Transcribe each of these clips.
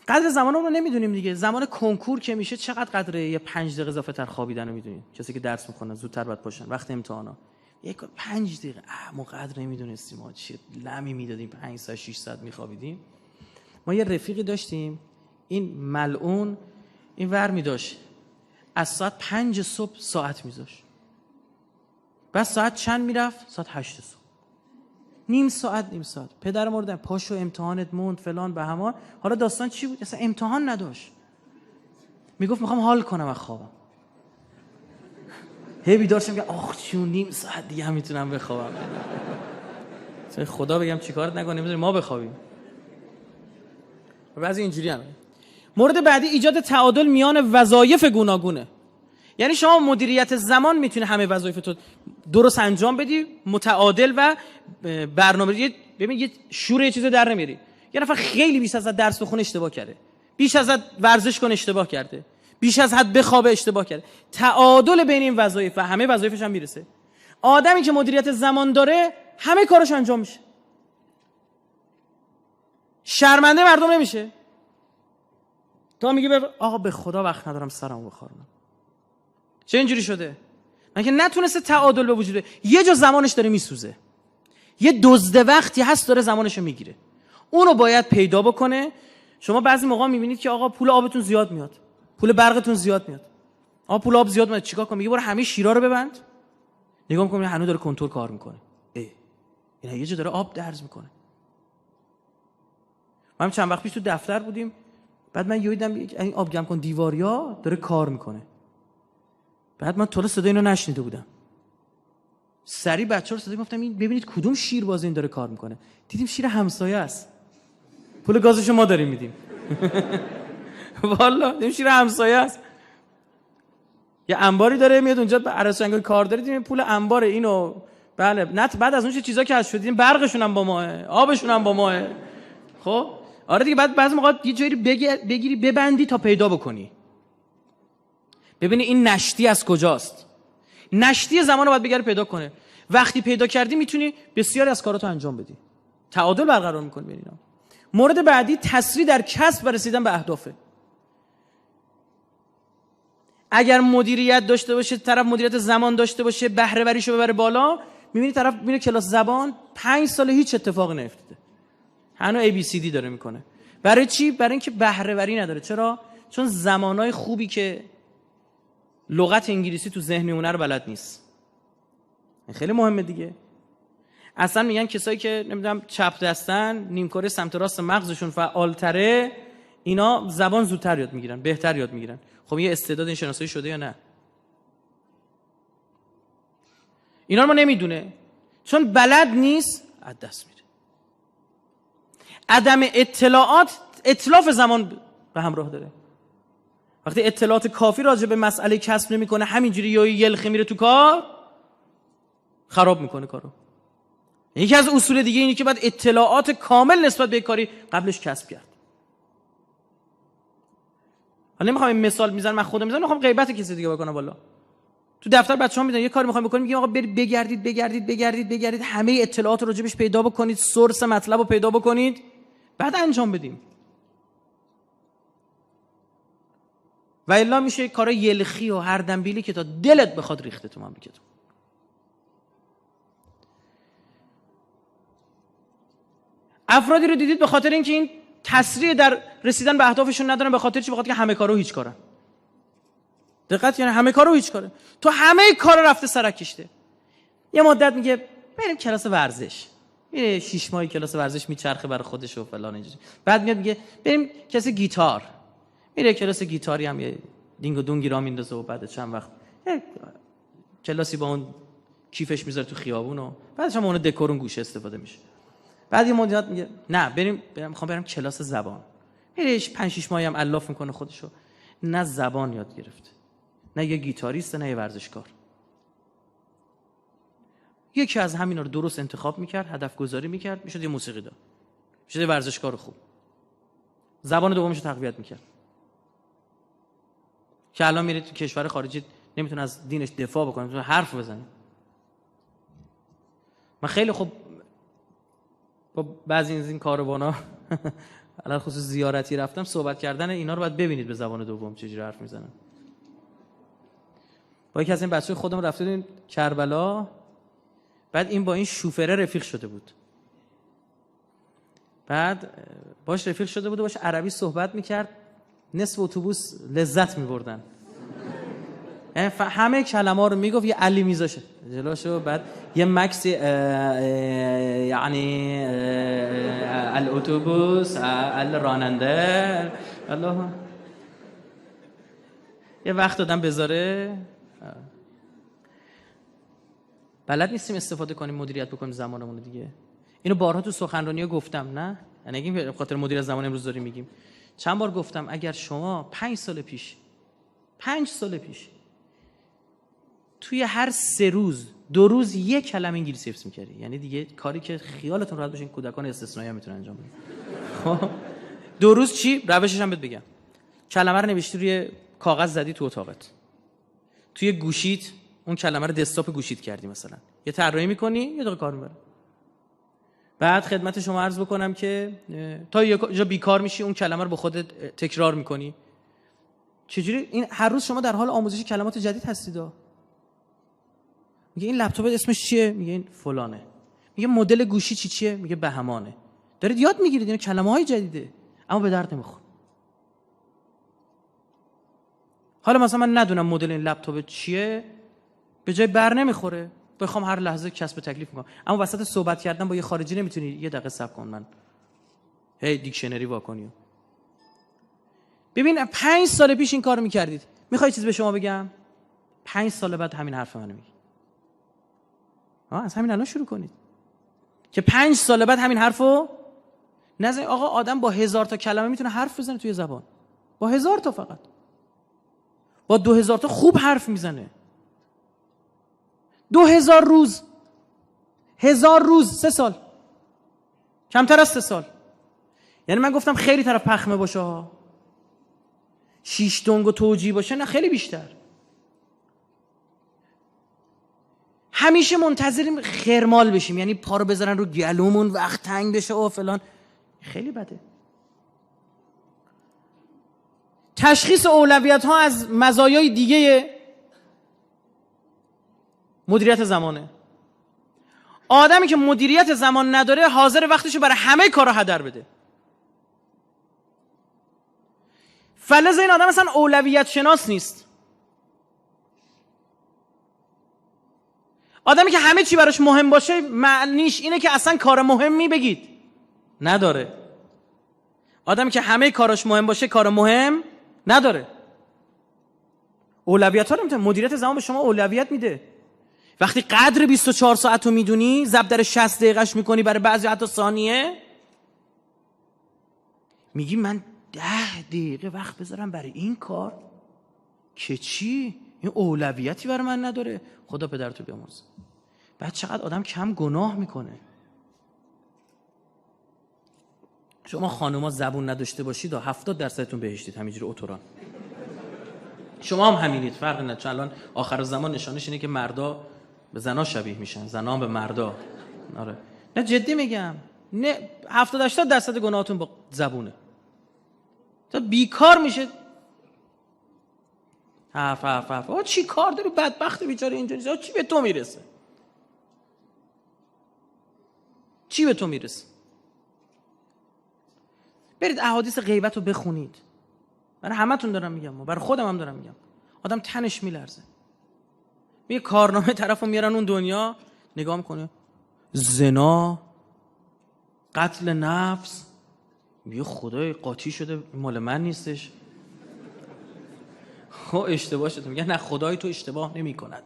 قدر زمان رو نمیدونیم دیگه. زمان کنکور که میشه چقدر قدره؟ یه 5 دقیقه اضافه تر خوابیدن رو میدونید. کسی که درس میخونن زودتر باید پاشن. وقت امتحانا یک 5 دقیقه ما قدر نمیدونستیم. ما چه لمی میدادیم، 5 ساعت 6 ساعت میخوابیدیم. ما یه رفیقی داشتیم، این ملعون این ور میداشت از ساعت 5 صبح ساعت میذاشت، بعد ساعت چند میرفت؟ ساعت 8 صبح. نیم ساعت پدر مردن پاشو امتحانت موند فلان به همان. حالا داستان چی بود؟ اصلا امتحان نداشت، میگفت میخوام حال کنم از خوابم. هی بیدار شدم که آخ چون نیم ساعت دیگه هم میتونم بخوابم. خدا بگم چیکارت نکنه نمیذاره ما بخوابیم. بعضی اینجوری هم. مورد بعدی ایجاد تعادل میان وظایف گوناگونه. یعنی شما مدیریت زمان میتونه همه وظایف تو درست انجام بدی، متعادل و برنامه‌ریزی. ببین یه شور یه چیزو در نمیاری. یه نفر خیلی بیش از حد درس بخونه اشتباه کرده، بیش از حد ورزش کنه اشتباه کرده، بیش از حد بخوابه اشتباه کرده. تعادل بین این وظایف و همه وظایفش هم میرسه. آدمی که مدیریت زمان داره همه کارش انجام میشه، شرمنده مردم نمیشه. تا میگه آقا به خدا وقت ندارم سرمو بخارونم. چه اینجوری شده؟ من که نتونسته تعادل به وجود بیاره. یه جا زمانش داره میسوزه، یه دزد وقتی هست داره زمانشو میگیره، اونو باید پیدا بکنه. شما بعضی موقع میبینید که آقا پول آبتون زیاد میاد، پول برقتون زیاد میاد. آقا پول آب زیاد میاد چیکار کنم؟ میگه برو همه شیرا رو ببند. نگاه میکنم هنوز داره کنترل کار میکنه. اینا یه جا داره آب درز میکنه. ما چند وقت پیش تو دفتر بودیم، بعد من یادم این آب گرم کن دیواریا داره کار میکنه. بعد من طول صدای اینو نشنیده بودم، سری بچه‌ها رو صدا گفتم این ببینید کدوم شیر باز این داره کار میکنه. دیدیم شیر همسایه است، پول گازشو ما داریم میدیم. والا دیدیم شیر همسایه است، یه انباری داره میاد اونجا عرسنگای کار داره، دیدیم پول انبار اینو. بله بعد از اون چیزا که از شدیم برقشون هم با ماه، آبشون هم با ماه. خب آره دیگه، بعد بعضی موقع یه جایی بگیری ببندی تا پیدا بکنی، ببینی این نشتی از کجاست. نشتی زمانو باید بگیری پیدا کنه. وقتی پیدا کردی میتونی بسیاری از کاراتو انجام بدی، تعادل برقرار میکنی بین اینا. مورد بعدی تسریع در کسب و رسیدن به اهدافه. اگر مدیریت داشته باشه، طرف مدیریت زمان داشته باشه، بهره وریشو ببره بالا، میبینی طرف میره کلاس زبان 5 سال هیچ اتفاقی نیفتاده، هنوز ABCD داره میکنه. برای چی؟ برای اینکه بهره وری نداره. چرا؟ چون زمانای خوبی که لغت انگلیسی تو ذهن میمونه رو بلد نیست. خیلی مهمه دیگه. اصلا میگن کسایی که نمیدونم چپ دستن، نیمکره سمت راست مغزشون فعال‌تره، اینا زبان زودتر یاد میگیرن، بهتر یاد میگیرن. خب یه استعداد این شناسایی شده یا نه؟ اینا رو ما نمیدونه، چون بلد نیست از دست میره. عدم اطلاعات اتلاف زمان به همراه داره. وقتی اطلاعات کافی راجع به مسئله کسب نمیکنه، همینجوری یلخی میره تو کار، خراب میکنه کارو. یکی از اصول دیگه اینه که باید اطلاعات کامل نسبت به کاری قبلش کسب کرد. حالا نمیخوام این مثال میزنم، من خودم میزنم، میخوام غیبت کسی دیگه بکنم. والا تو دفتر بچه‌ها میدن یه کاری میخوایم بکنیم، میگیم آقا برید بگردید همه اطلاعات رو راجبش پیدا بکنید، سورس مطلب رو پیدا بکنید، بعد انجام بدیم. و الا میشه کارا یلخی و هر دنبیلی که تا دلت بخواد ریخته تو مملکت. افرادی رو دیدید به خاطر اینکه این تسریع در رسیدن به اهدافشون ندارن. به خاطر چی؟ به خاطر که همه کارو هیچ کارن. دقت، یعنی همه کارو هیچ کاره. تو همه کارا رفته سرک کشته. یه مدت میگه بریم کلاس ورزش، میره 6 ماه کلاس ورزش میچرخه برای خودش و فلان اینجوری. بعد میاد میگه بریم کلاس گیتار، میره کلاس گیتاری هم یه دینگ و دونگی را میندازه و بعد چند وقت کلاسی با اون کیفش میذاره تو خیابون و بعدش هم اون دکورون گوشه استفاده میشه. بعد یه مدت میگه نه میخوام برم کلاس زبان، میره 5-6 ماهی هم الاف میکنه خودشو. نه زبان یاد گرفته، نه یه گیتاریست، نه یه ورزشکار. یکی از همینا رو درست انتخاب میکرد، هدف گذاری میکرد، میشد یه موسیقیدان، میشد یه ورزشکار خوب. زبان دومش رو تقویت میکرد. که الان میره تو کشور خارجی نمیتونه از دینش دفاع بکنه، نمیتونه حرف بزنه. من خیلی خوب با بعضی از این کاروانا الان خصوص زیارتی رفتم، صحبت کردن اینا رو باید ببینید به زبان دوم چجوری حرف میزنن. با یکی از این بچه‌های خودمون رفتیم کربلا، بعد این با این شوفره رفیق شده بود، بعد باش رفیق شده بود و باش عربی صحبت میکرد، نصف اتوبوس لذت میبردن، همه کلمه ها رو میگفت، یه علی میذاشه جلوشو، بعد یه مکس یعنی الاتوبوس الراننده الله یه وقت دادم بذاره. بلد نیستیم استفاده کنیم، مدیریت بکنیم زمانمون دیگه. اینو بارها تو سخنرانی‌ها گفتم، نه یعنی اگه به خاطر مدیریت زمان امروز داریم میگیم، چند بار گفتم اگر شما 5 سال پیش توی هر 3 روز 2 روز یک کلمه انگلیسی حفظ می‌کردی، یعنی دیگه کاری که خیالتون راحت باشه این کودکان استثنایی هم میتونن انجام بدن. خب 2 روز چی؟ روشش هم بهت بگم. کلمه رو نوشتی روی کاغذ، زدی تو اتاقت، توی گوشیت اون کلمه رو دسکتاپ گوشیت کردی، مثلا یه طراحی می‌کنی، یه دقیقه کار می‌بره. بعد خدمت شما عرض بکنم که تا یه جا بیکار میشی اون کلمه رو با خودت تکرار می‌کنی. چجوری این هر روز شما در حال آموزش کلمات جدید هستید. میگه این لپتاپت اسمش چیه؟ میگه این فلانه. میگه مدل گوشی چیه؟ میگه بهمانه. دارید یاد میگیرید اینا کلمه‌های جدیده، اما به درد نمیخوره. حالا مثلا من ندونم مدل این لپتاپ چیه، به جای بر نمیخوره، بخوام هر لحظه کسب تکلیف میکنم، اما وسط صحبت کردن با یه خارجی نمیتونی یه دقیقه صبر کن من هی دیکشنری واکنی. ببین 5 سال پیش این کارو میکردید، میخوای چیز به شما بگم؟ 5 سال بعد همین حرف منو میگی. از همین الان شروع کنید که 5 سال بعد همین حرفو نزنید. آقا آدم با 1000 تا کلمه میتونه حرف بزنه توی زبان، با 1000 تا فقط، با 2000 تا خوب حرف میزنه. 2000 روز، 1000 روز، 3 سال، کمتر از 3 سال. یعنی من گفتم خیلی طرف پخمه باشه ها، 6 دنگ و توجیه باشه، نه خیلی بیشتر. همیشه منتظریم خرمال بشیم، یعنی پا رو بذارن رو گلومون وقت تنگ بشه و فلان، خیلی بده. تشخیص اولویت ها از مزایای دیگه مدیریت زمانه. آدمی که مدیریت زمان نداره حاضر وقتشو برای همه کارا هدر بده. فلز این آدم اصلا اولویت شناس نیست. آدمی که همه چی براش مهم باشه معنیش اینه که اصلا کار مهمی بگید نداره. آدمی که همه کاراش مهم باشه کار مهم نداره. اولویت ها رو میتونه، مدیریت زمان به شما اولویت میده. وقتی قدر 24 ساعت رو میدونی، ضرب در 60 دقیقه‌اش میکنی، برای بعضی حتی ثانیه، میگی من 10 دقیقه وقت بذارم برای این کار که چی؟ این اولویتی برای من نداره. خدا پدرتو بیامرزه. بعد چقدر آدم کم گناه میکنه. شما خانوما زبون نداشته باشید و 70% بهشتید، همینجوری اوتوران. شما هم همینید، فرق نداره. چون الان آخر زمان نشانش اینه که مردا به زنا شبیه میشن، زنا به مردا. آره نه جدی میگم، نه 70-80% گناهاتون با زبونه. تا بیکار میشه حرف آه چی کار داری بدبخت بیچاره اینجا نیست، چی به تو میرسه؟ چی به تو میرسه؟ برید احادیث غیبت رو بخونید. برای همتون دارم میگم، برای خودم هم دارم میگم. آدم تنش میلرزه. یه کارنامه طرفو میارن اون دنیا، نگاه میکنه زنا، قتل نفس، میگه خدای قاطی شده مال من نیستش. خب اشتباه شده. میگه نه خدای تو اشتباه نمیکند.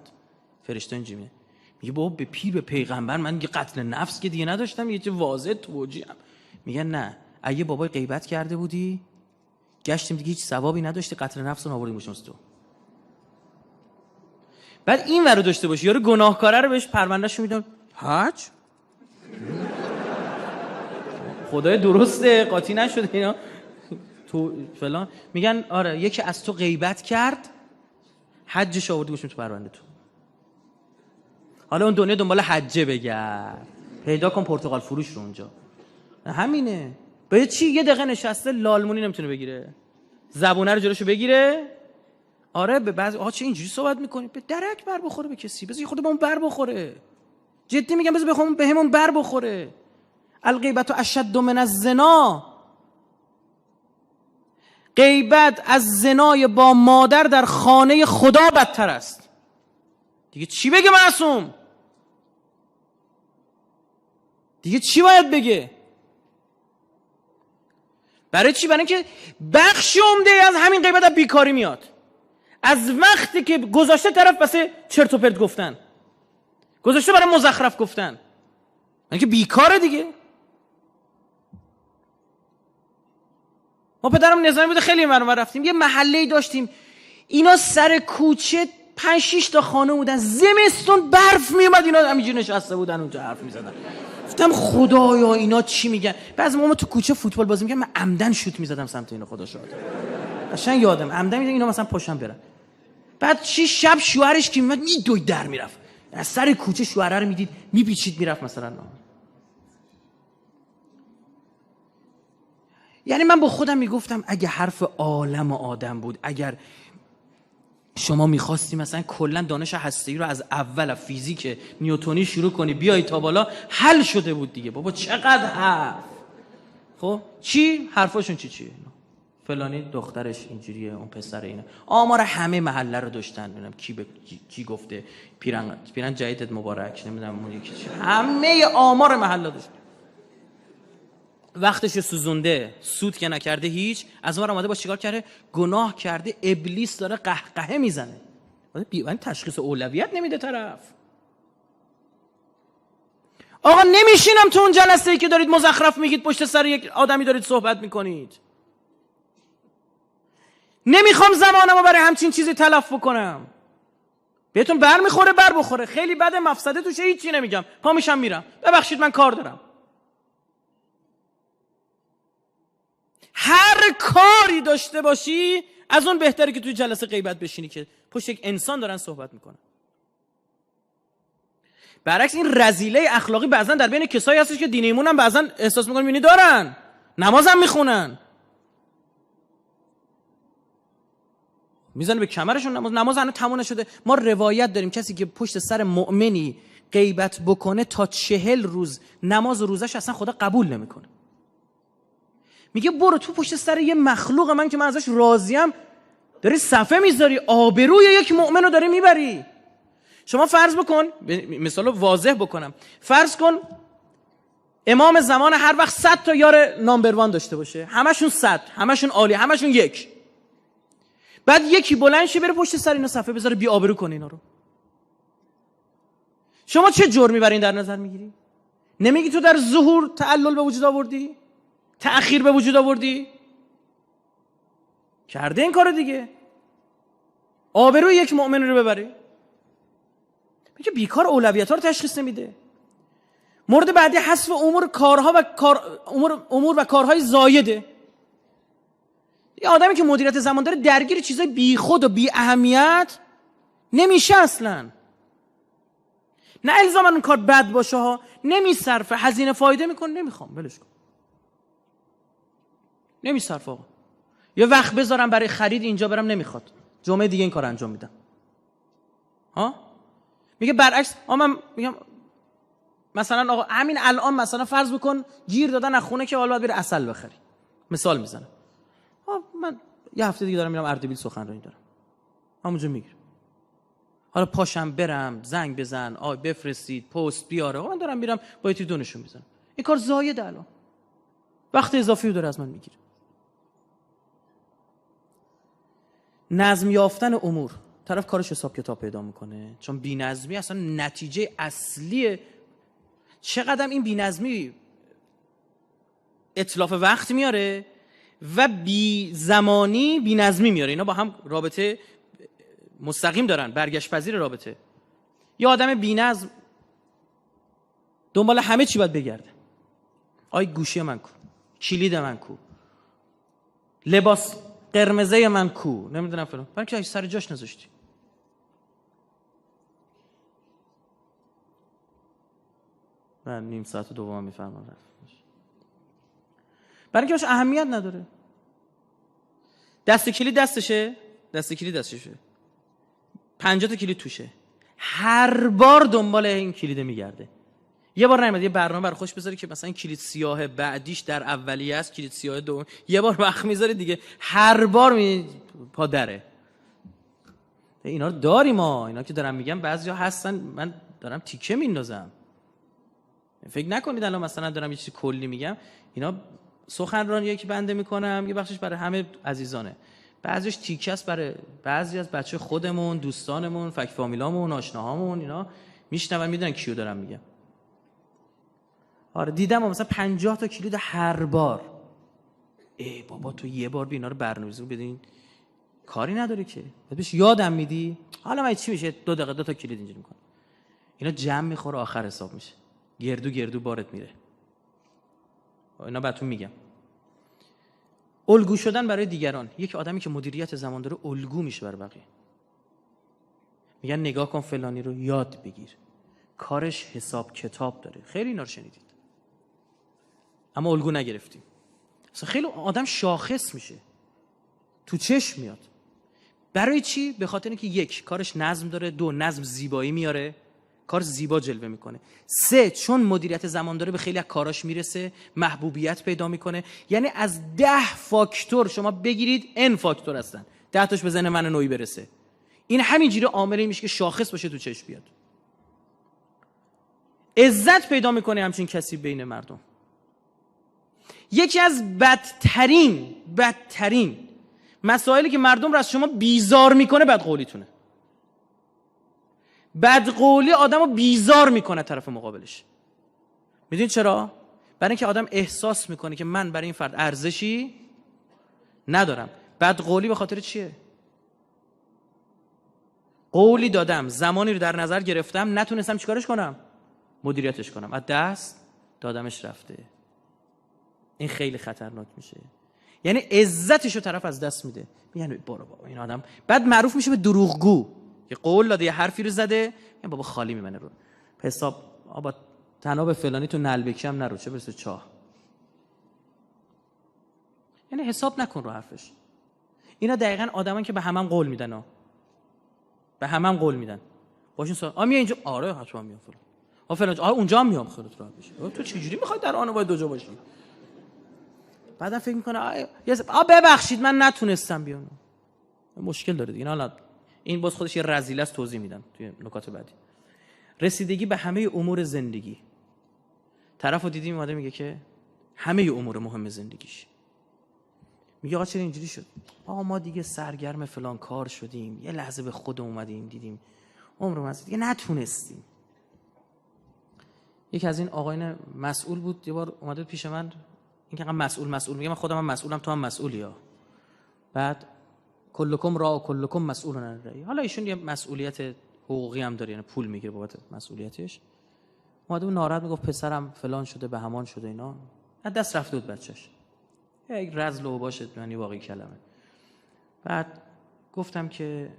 فرشته اینجوریه. میگه بابا به پیر به پیغمبر من دیگه قتل نفس که دیگه نداشتم، یه چه واضح توجیهم. میگه نه اگه بابای غیبت کرده بودی گشتیم دیگه هیچ ثوابی نداشتی، قتل نفس رو آوردیم بشمس تو. بعد این ورو داشته باشی، یارو گناهکاره رو بهش پروندهشو میدن حج خدای درسته قاطی نشده اینا تو فلان. میگن آره یکی از تو غیبت کرد، حجش آوردی بشیم تو پرونده تو. حالا اون دنیا دنبال حجه بگرد، پیدا کن پرتقال فروش رو اونجا. همینه. به چی؟ یه دقیقه نشسته لالمونی نمیتونه بگیره، زبونه رو جلوشو بگیره. آره به بعضی چه اینجوری صحبت میکنی؟ به درک بر بخوره به کسی، بذار خود بهمون بر بخوره. جدی میگم بذار بهمون بر بخوره. الغیبت اشد من الزنا. غیبت از زنای با مادر در خانه خدا بدتر است. دیگه چی بگه معصوم؟ دیگه چی باید بگه؟ برای چی؟ برای اینکه بخش عمده از همین غیبت از بیکاری میاد، از وقتی که گذاشته طرف واسه چرت و پرت گفتن، گذاشته برای مزخرف گفتن، اینکه بیکاره دیگه. ما پدرم نظامی بوده، خیلی مرمر رفتیم، یه محله‌ای داشتیم، اینا سر کوچه 5-6 تا خانه بودن، زمستون برف میومد، اینا همینجوری نشسته بودن اونجا حرف میزدن. گفتم خدایا اینا چی میگن؟ بعضی موقع تو کوچه فوتبال بازی میکردم، من عمدن شوت میزدم سمت اینا، خدا شاهد. قشنگ یادم عمدن میگم اینا مثلا پاشم برن. بعد چی شب شوهرش که میومد میدوید در میرفت، از سر کوچه شوهر رو میدید میپیچید میرفت مثلا. یعنی من با خودم میگفتم اگه حرف عالم و آدم بود، اگر شما میخواستی مثلا کلا دانش هسته‌ای رو از اول فیزیک نیوتنی شروع کنی بیای تا بالا، حل شده بود دیگه. بابا چقدر حرف. خب چی حرفاشون چی فلانی دخترش اینجوریه، اون پسر اینه، آمار همه محله رو داشتن، نمیدونم کی گفته پیرن جدیدت مبارک، نمیدونم اون یکی چی، همه آمار محله داشتن. وقتش سوزونده، سود که نکرده هیچ، از ما اومده با چیکار کرده؟ گناه کرده، ابلیس داره قهقهه میزنه. این تشخیص اولویت نمیده طرف. آقا نمیشینم تو اون جلسه‌ای که دارید مزخرف میگید، پشت سر یک آدمی دارید صحبت میکنید. نمیخوام زمانمو برای همچین چیزی تلف بکنم. بهتون برمیخوره بر بخوره، خیلی بده، مفسده توشه، هیچی نمیگم، پا میشم میرم، ببخشید من کار دارم. هر کاری داشته باشی از اون بهتره که توی جلسه غیبت بشینی که پشت یک انسان دارن صحبت میکنن. برعکس این رذیله اخلاقی بعضن در بین کسایی هستش که دین ایمون هم بعضن احساس میکنن میبینی دارن، نمازم میخونن، میزنه به کمرشون نماز هنوز تموم نشده. ما روایت داریم کسی که پشت سر مؤمنی غیبت بکنه تا 40 روز نماز و روزش اصلا خدا قبول نمیکنه. میگه برو تو پشت سر یه مخلوق من که من ازش راضیم داری صفه میذاری، آبروی یک مؤمن رو داری میبری. شما فرض بکن، مثال واضح بکنم، فرض کن امام زمان هر وقت 100 تا یار نامبر وان داشته باشه، همشون 100، همشون عالی، همشون یک. بعد یکی بلند شه بره پشت سر اینا صفه بذاره بی آبرو کنه اینا رو. شما چه جرمی برای این در نظر میگیری؟ نمیگی تو در ظهور تعلل به وجود آوردی؟ تأخیر به وجود آوردی؟ کرده این کارو دیگه. آبروی یک مؤمن رو ببری. میگه بیکار اولویت‌ها رو تشخیص نمیده. مورد بعدی حذف امور و کارهای زایده. یه آدمی که مدیریت زمان داره درگیر چیزای بیخود و بی اهمیت نمیشه اصلا. نه الزاما اون کار بد باشه ها، نمیصرفه، هزینه فایده میکنه، نمیخوام ولش کن، نمیصرف آقا. یا وقت بذارم برای خرید اینجا برم، نمیخواد، جمعه دیگه این کار انجام میدم. ها میگه برعکس، من میگم مثلا آقا همین الان مثلا فرض بکن گیر دادن از خونه که حالا باید بری عسل بخری، مثال میزنم. من یه هفته دیگه دارم میرم اردبیل سخنرانی دارم، همونجا میگیرم، حالا پاشم برم زنگ بزن بفرستید پست بیاره، من دارم میرم با یکی دونشون میزنم. این کار زایده، الان وقت اضافی رو داره از من میگیره. نظم یافتن امور، طرف کارش حساب کتاب پیدا میکنه، چون بی‌نظمی اصلا نتیجه اصلی. چقدر این بی‌نظمی اتلاف وقت میاره و بی زمانی بی‌نظمی میاره، اینا با هم رابطه مستقیم دارن، برگشت پذیر رابطه. یه آدم بی‌نظم دنبال همه چی باید بگرده. گوشی من کو، کلید من کو، لباس قرمزه من کو، نمیدونم فلان، برای که سر جاش نذاشتی. من نیم ساعت دوم میفهمم. برای اینکه باش اهمیت نداره. دست کلید دستشه، 50 تا کلید توشه، هر بار دنبال این کلید میگرده. یه بار نمیاد یه برنامه برای خوش بذاری که مثلا این کلید سیاه بعدیش در اولیه است، کلید سیاه دوم، یه بار وقت میذاره دیگه، هر بار پا دره. اینا رو داریم ما، اینا که دارم میگم بعضیا هستن، من دارم تیکه میندازم. فکر نکنید الان مثلا دارم یه چیز کلی میگم. اینا سخنرانیه که بنده میکنم یه بخشش برای همه عزیزانه، بعضیش تیکه است برای بعضی از بچه خودمون، دوستانمون، فک فامیلامون، آشناهامون. اینا میشنون میدونن کیو دارم میگم. آره دیدم مثلا 50 تا کلید هر بار. ای بابا تو یه بار اینا رو برنامه‌ریزی بدین کاری نداره که. بهش یادم میدی حالا من چی میشه 2 دقیقه 2 تا کلید اینجوری میکنم. اینا جمع میخوره آخر حساب میشه. گردو بارت میره. اینا بهتون میگم. الگو شدن برای دیگران. یک آدمی که مدیریت زمان داره الگو میشه برای بقیه. میگن نگاه کن فلانی رو یاد بگیر، کارش حساب کتاب داره. خیلی اینا رو شنیدید اما الگو نگرفتیم. اصلا خیلی آدم شاخص میشه، تو چشم میاد. برای چی؟ به خاطر اینکه 1 کارش نظم داره، 2 نظم زیبایی میاره، کار زیبا جلوه میکنه، 3 چون مدیریت زمان داره به خیلی از کاراش میرسه، محبوبیت پیدا میکنه. یعنی از 10 فاکتور شما بگیرید n فاکتور هستن، 10 تاش به ذهن من نوعی برسه. این همینجوری عاملی میشه که شاخص باشه تو چشم بیاد. عزت پیدا میکنه همچین کسی بین مردم. یکی از بدترین مسائلی که مردم رو از شما بیزار میکنه بدقولیتونه. بدقولی آدمو بیزار میکنه طرف مقابلش. میدونید چرا؟ برای اینکه آدم احساس میکنه که من برای این فرد ارزشی ندارم. بدقولی به خاطر چیه؟ قولی دادم، زمانی رو در نظر گرفتم، نتونستم چیکارش کنم؟ مدیریتش کنم، از دست دادمش رفته. این خیلی خطرناک میشه. یعنی عزتشو طرف از دست میده. میگن بابا این آدم بعد معروف میشه به دروغگو، که قول داده یه حرفی رو زده، این بابا خالی میمنه رو حساب. آبا تناب فلانی تو نلبکی هم نرو، چه برسه چاه. یعنی حساب نکن رو حرفش. اینا دقیقاً آدمان که به همم قول میدن ها. به همم قول میدن. باشین سوال میای اینجا، آره حتما میام فلان. فلان اونجا هم میام، خیلی راحت بشه. تو چجوری میخوای در آن باید 2 جا باشی؟ بعدم فکر میکنه ببخشید من نتونستم بیام. مشکل داره دیگه. حالا این باز خودش یه رذیله است، توضیح میدم توی نکات بعدی. رسیدگی به همه امور زندگی. طرفو دیدیم اومده میگه که همه امور مهم زندگیش. میگه آقا چرا اینجوری شد؟ آقا ما دیگه سرگرم فلان کار شدیم، یه لحظه به خود اومدیم دیدیم عمرمون دیگه نتونستیم. یکی از این آقایان مسئول بود، یه بار اومده پیش من، این که مسئول میگه من خودم هم مسئولم، تو هم مسئولی ها. بعد کلکم را و کلکم مسئولون عن رعیه. حالا ایشون یه مسئولیت حقوقی هم داره، یعنی پول میگیره بابت مسئولیتش. اومده بود ناراحت میگفت پسرم فلان شده به همان شده اینا، از دست رفته بود بچه‌ش. یک رذل و باشه یعنی واقعی کلمه. بعد گفتم که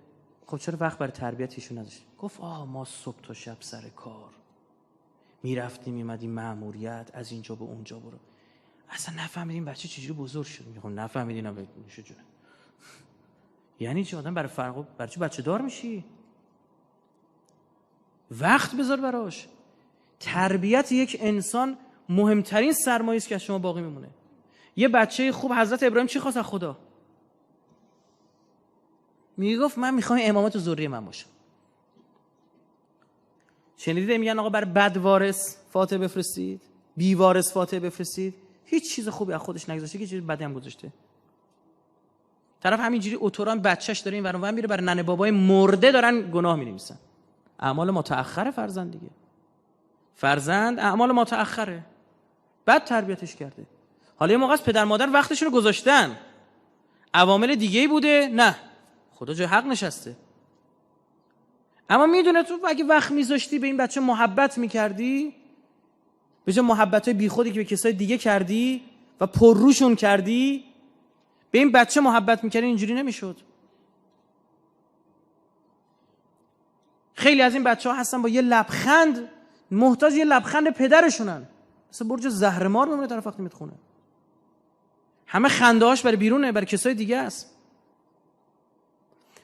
خب چرا وقت برای تربیت ایشون نداشت؟ گفت ما صبح تا شب سر کار میرفتیم میمدیم مأموریت، از اینجا به اونجا برو. اصلا نفهمیدیم بچه چجوری بزرگ شد. میگم نفهمیدینم میشه جونه. یعنی چی آدم برای چی بچه دار میشی؟ وقت بذار براش. تربیت یک انسان مهمترین سرمایه است که از شما باقی میمونه. یه بچه خوب حضرت ابراهیم چی خواست از خدا؟ میگفت من میخوام امامت ذریه من باشم. شنیدید میگن آقا برای بد وارث فاتحه بفرستید، بی وارث فاتحه بفرستید. هیچ چیز خوبی از خودش نگذاشته که چیز بدی هم گذاشته. طرف همینجوری اتوران بچهش داره این ور اون ور میره، برای ننه بابای مرده دارن گناه مینویسن. اعمال متأخره فرزند دیگه. فرزند اعمال متأخره. بعد تربیتش کرده. حالا یه موقع از پدر مادر وقتشون رو گذاشتن. عوامل دیگه‌ای بوده؟ نه. خدا جای حق نشسته. اما میدونه تو اگه وقت میذاشتی به این بچه محبت میکردی، به جای محبتای بیخودی که به کسای دیگه کردی و پرروشون کردی، به این بچه محبت میکردی، اینجوری نمیشد. خیلی از این بچه ها هستن با یه لبخند محتاج یه لبخند پدرشونن، مثل برج زهرمار میمونه طرف وقتی میتخونه. همه خنده‌هاش برای بیرونه، برای کسای دیگه است.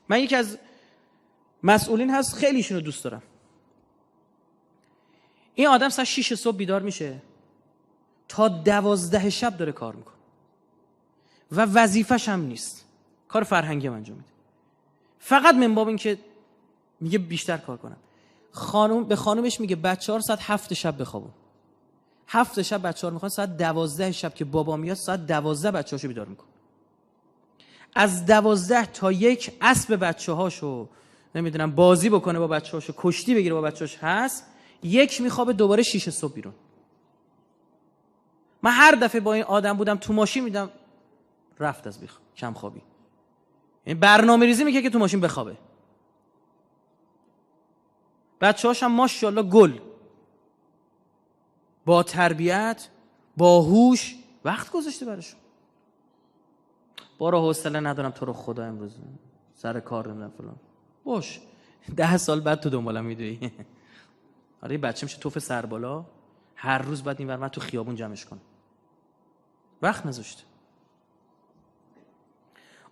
من یکی از مسئولین هست، خیلی ایشون رو دوست دارم. این آدم ساعت 6 صبح بیدار میشه تا 12 شب داره کار میکنه و وظیفش هم نیست، کار فرهنگی انجام میده، فقط من باب این که میگه بیشتر کار کنم. به خانومش میگه بچه‌ها رو ساعت 7 شب بخوابون. 7 شب بچه‌ها رو میخوان، ساعت 12 شب که بابا میاد ساعت 12 بچه‌هاشو بیدار میکنه. از 12 تا 1 اسب بچه‌هاشو نمیدونم بازی بکنه با بچه‌هاشو، کشتی بگیره با بچه‌هاش هست. 1 میخوابه، دوباره 6 صبح بیرون. من هر دفعه با این آدم بودم تو ماشین میدم رفت از کم خوابی. این برنامه‌ریزی میگه که تو ماشین بخوابه. بچه‌هاش هم ماشاءالله گل، با تربیت، با هوش، وقت گذاشته براشون. بارا حوصله ندارم تو رو خدا امروز سر کار نمیدم فلان. باش 10 سال بعد تو دنبالم میدوی. آره یه بچه میشه توف سر بالا، هر روز بعد این ور تو خیابون جمعش کنه. وقت نذاشته.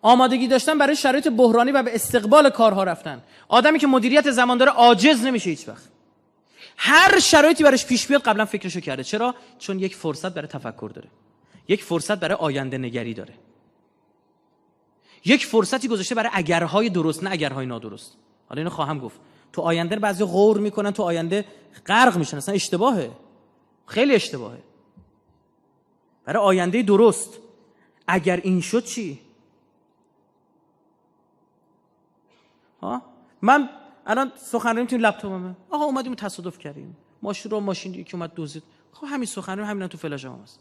آمادگی داشتن برای شرایط بحرانی و به استقبال کارها رفتن. آدمی که مدیریت زمان داره عاجز نمیشه هیچ وقت. هر شرایطی براش پیش بیاد قبلا فکرشو کرده. چرا؟ چون یک فرصت برای تفکر داره. یک فرصت برای آینده نگری داره. یک فرصتی گذاشته برای اگرهای درست، نه اگرهای نادرست. حالا اینو خواهم گفت. تو آینده بعضی غور میکنن، تو آینده غرق میشن، اصلا اشتباهه. خیلی اشتباهه. برای آینده درست. اگر این شد چی؟ من الان سخنرانی تو لپتاپمه. آقا اومدیم تصادف کردیم. ماشین یکی اومد دزدید. خب همین سخنرانی همینا تو فلاشم هست.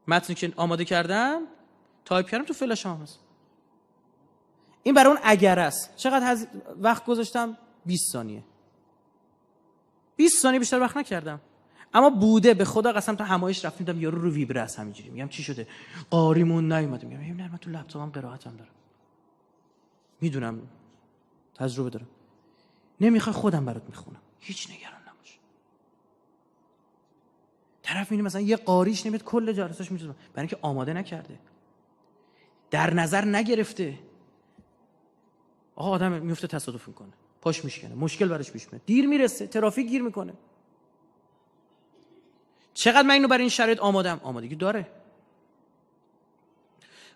متنی که آماده کردم، تایپ کردم تو فلاشم هست. این برای اون اگر است. چقدر وقت گذاشتم؟ 20 ثانیه. 20 ثانیه بیشتر وقت نکردم. اما بوده، به خدا قسم تا همایش رفتیم دیدم یارو رو ویبره است همینجوری. میگم چی شده؟ قاریمون نیومد. میگم نه من تو لپتاپم قرائتم دارم. میدونم تجربه دارم. نمیخوای خودم برات میخونم. هیچ نگران نباش. طرف میبینه مثلا یه قاریش نمیاد کل جلسه‌اش میذاره برای اینکه آماده نکرده. در نظر نگرفته. آقا آدم میفته تصادف میکنه. پاش میشکنه. مشکل براش پیش میاد. دیر میرسه، ترافیک گیر میکنه. چقدر من اینو برای این شرایط آمادم؟ آمادگی داره.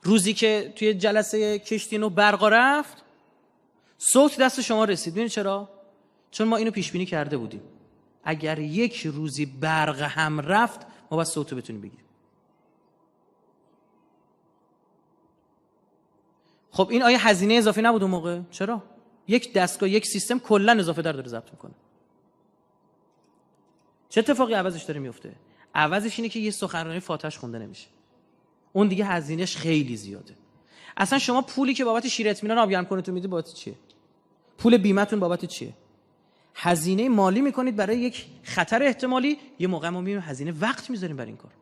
روزی که توی جلسه کشتی نو برقا رفت، صوت دست شما رسید. ببینید چرا؟ چون ما اینو پیش بینی کرده بودیم. اگر یک روزی برق هم رفت، ما باید صوتو بتونیم بگیریم. خب این آیا هزینه اضافی نبود اون موقع؟ چرا؟ یک دستگاه، یک سیستم کلا اضافه داره ضبط میکنه. چه اتفاقی عوضش داره میفته؟ عوضش اینه که یه سخنرانی فاتحش خونده نمیشه. اون دیگه هزینهش خیلی زیاده. اصلا شما پولی که بابت شیر اطمینان آب گرم کنتون میدید بابت چیه؟ پول بیمه‌تون بابت چیه؟ هزینه مالی میکنید برای یک خطر احتمالی، یه موقع ما میبینیم هزینه وقت میذاریم برای این کار.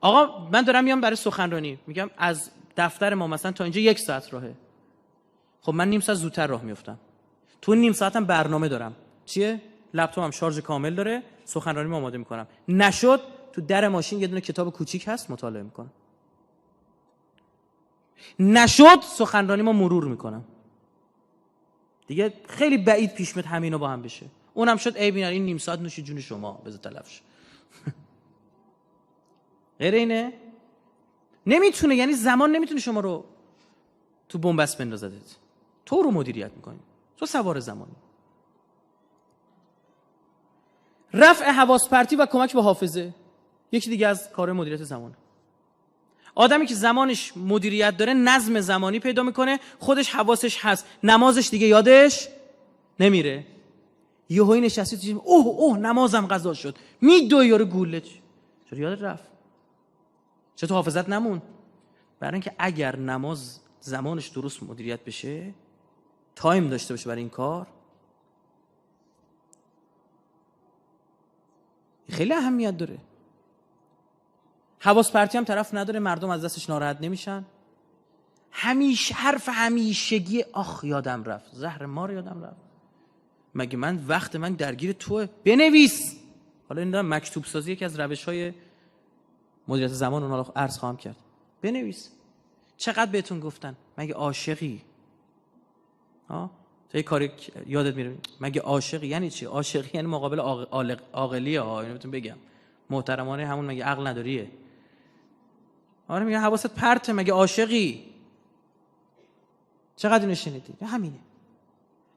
آقا من دارم میام برای سخنرانی، میگم از دفتر ما مثلا تا اینجا 1 ساعت راهه. خب من نیم ساعت زودتر راه میافتم. تو نیم ساعتم برنامه دارم. چیه؟ لپتاپم شارژ کامل داره، سخنرانی آماده میکنم. نشد تو در ماشین یه دونه کتاب کوچیک هست مطالعه میکنم. نشد سخنرانی ما مرور میکنم. دیگه خیلی بعید پیش میاد همینو با هم بشه. اونم شد ای بینا این نیم ساعت نوش جون شما بذار تلفش. غیر اینه نمیتونه، یعنی زمان نمیتونه شما رو تو بنبست بندازدت. تو رو مدیریت میکنی. تو سوار زمانی. رفع حواس پرتی و کمک به حافظه یکی دیگه از کارهای مدیریت زمانه. آدمی که زمانش مدیریت داره نظم زمانی پیدا میکنه، خودش حواسش هست، نمازش دیگه یادش نمیره. یهویی نشستی تو اوه نمازم قضا شد، میدوی یارو گوله. چرا یادت رفت؟ چرا تو حافظت نمون؟ برای اینکه اگر نماز زمانش درست مدیریت بشه، تایم داشته باشه برای این کار، خیلی اهمیت داره. حواس پرتی هم طرف نداره، مردم از دستش ناراحت نمیشن. همیشه حرف همیشگی آخ یادم رفت، زهر مار یادم رفت. مگه من وقت من درگیر توه؟ بنویس. حالا این مکتوب سازی یکی از روش‌های مدیریت زمان اون رو عرض خواهم کرد. بنویس. چقدر بهتون گفتن مگه عاشقی؟ تو یه کاری یادت میره مگه عاشقی یعنی چی؟ عاشقی یعنی مقابل عاقلیه ها، اینو بهتون بگم. محترمانه همون مگه عقل نداریه؟ آره میگه حواست پرته، مگه عاشقی؟ چقدر اینو شنیدی؟ همینه.